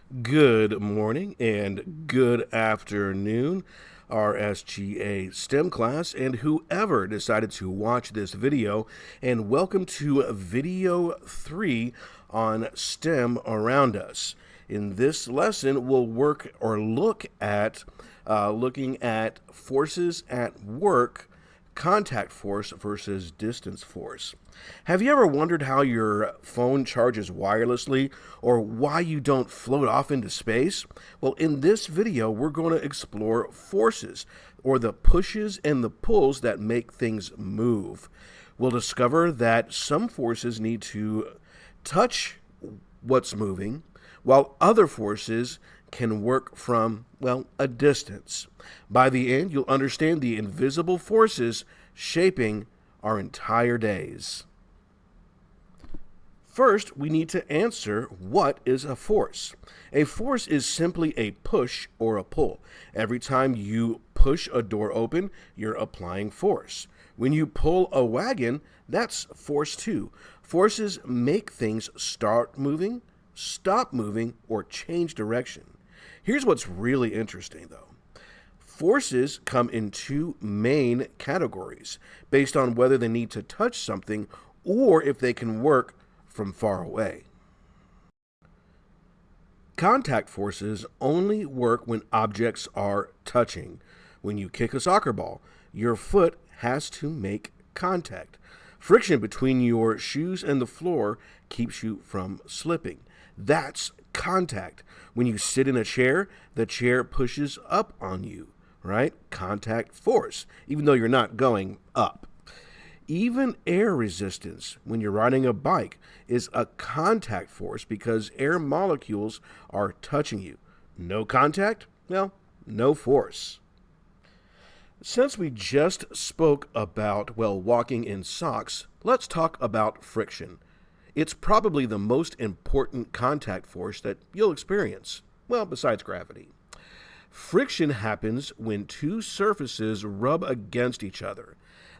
Good morning and good afternoon, our SGA STEM class, and whoever decided to watch this video. And welcome to video 3 on STEM around us. In this lesson, we'll work or look at looking at forces at work, contact force versus distance force. Have you ever wondered how your phone charges wirelessly or why you don't float off into space? Well, in this video, we're going to explore forces or the pushes and the pulls that make things move. We'll discover that some forces need to touch what's moving, while other forces can work from, well, a distance. By the end, you'll understand the invisible forces shaping our entire days. First, we need to answer what is a force. A force is simply a push or a pull. Every time you push a door open, you're applying force. When you pull a wagon, that's force too. Forces make things start moving, stop moving, or change direction. Here's what's really interesting though. Forces come in two main categories based on whether they need to touch something or if they can work from far away. Contact forces only work when objects are touching. When you kick a soccer ball, your foot has to make contact. Friction between your shoes and the floor keeps you from slipping. That's contact. When you sit in a chair, the chair pushes up on you, right? Contact force, even though you're not going up. Even air resistance, when you're riding a bike, is a contact force because air molecules are touching you. No contact? Well, no force. Since we just spoke about, well, walking in socks, let's talk about friction. It's probably the most important contact force that you'll experience, well, besides gravity. Friction happens when two surfaces rub against each other.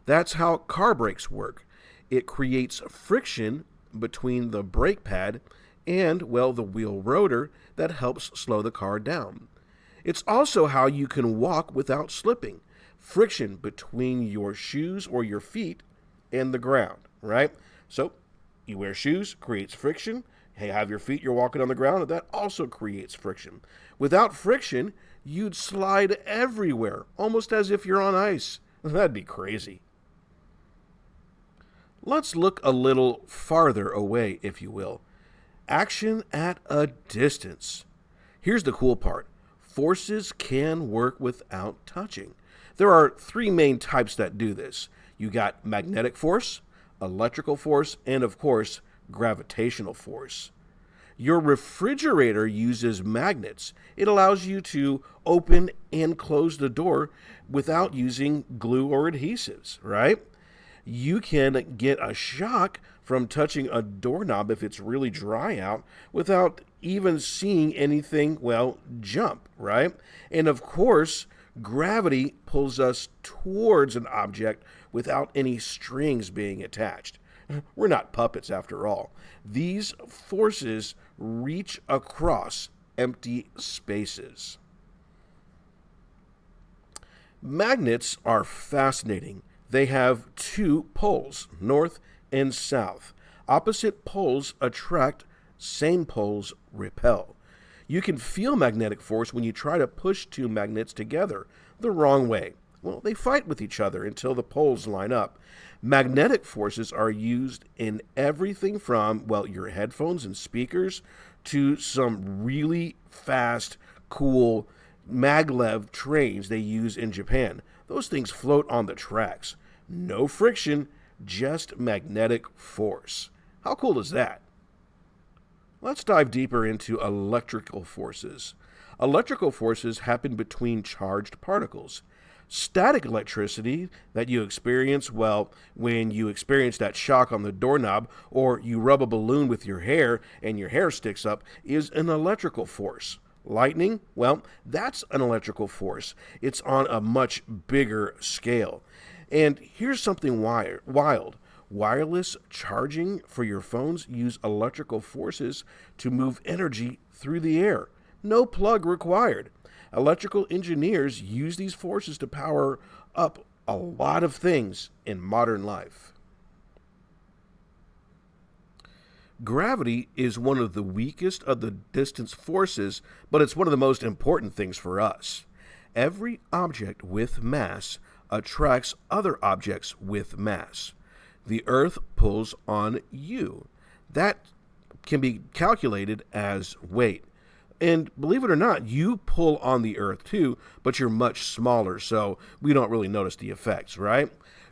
That's how car brakes work. It creates friction between the brake pad and, well, the wheel rotor that helps slow the car down. It's also how you can walk without slipping. Friction between your shoes or your feet and the ground, right? So you wear shoes, creates friction. Hey, have your feet, you're walking on the ground, and that also creates friction. Without friction, you'd slide everywhere, almost as if you're on ice. That'd be crazy. Let's look a little farther away, if you will. Action at a distance. Here's the cool part. Forces can work without touching. There are three main types that do this. You got magnetic force, electrical force, and of course, gravitational force. Your refrigerator uses magnets. It allows you to open and close the door without using glue or adhesives, right? You can get a shock from touching a doorknob if it's really dry out without even seeing anything, well, jump, right? And of course, gravity pulls us towards an object without any strings being attached. We're not puppets after all. These forces reach across empty spaces. Magnets are fascinating. They have two poles, north and south. Opposite poles attract, same poles repel. You can feel magnetic force when you try to push two magnets together the wrong way. Well, they fight with each other until the poles line up. Magnetic forces are used in everything from, well, your headphones and speakers to some really fast, cool maglev trains they use in Japan. Those things float on the tracks. No friction, just magnetic force. How cool is that? Let's dive deeper into electrical forces. Electrical forces happen between charged particles. Static electricity that you experience, well, when you experience that shock on the doorknob or you rub a balloon with your hair and your hair sticks up, is an electrical force. Lightning, well, that's an electrical force. It's on a much bigger scale. And here's something wild. Wireless charging for your phones use electrical forces to move energy through the air. no plug required. Electrical engineers use these forces to power up a lot of things in modern life. Gravity is one of the weakest of the distance forces, but it's one of the most important things for us. Every object with mass attracts other objects with mass. The Earth pulls on you. That can be calculated as weight. And believe it or not, you pull on the Earth too, but you're much smaller, so we don't really notice the effects, right?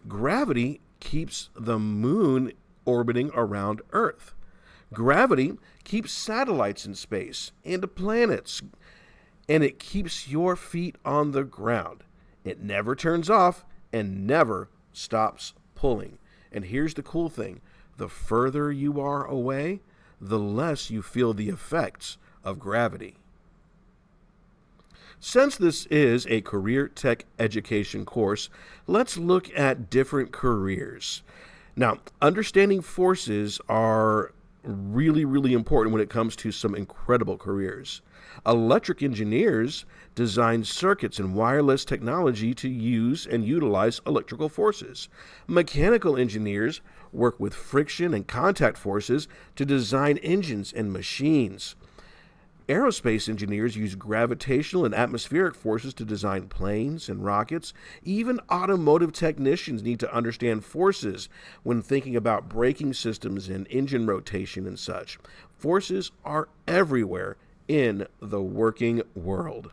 Gravity keeps the moon orbiting around Earth. Gravity keeps satellites in space and planets, and it keeps your feet on the ground. It never turns off and never stops pulling. And here's the cool thing. The further you are away, the less you feel the effects of gravity. Since this is a career tech education course, let's look at different careers. Now, understanding forces are really important when it comes to some incredible careers. Electric engineers design circuits and wireless technology to use and utilize electrical forces. Mechanical engineers work with friction and contact forces to design engines and machines. Aerospace engineers use gravitational and atmospheric forces to design planes and rockets. Even automotive technicians need to understand forces when thinking about braking systems and engine rotation and such. Forces are everywhere in the working world.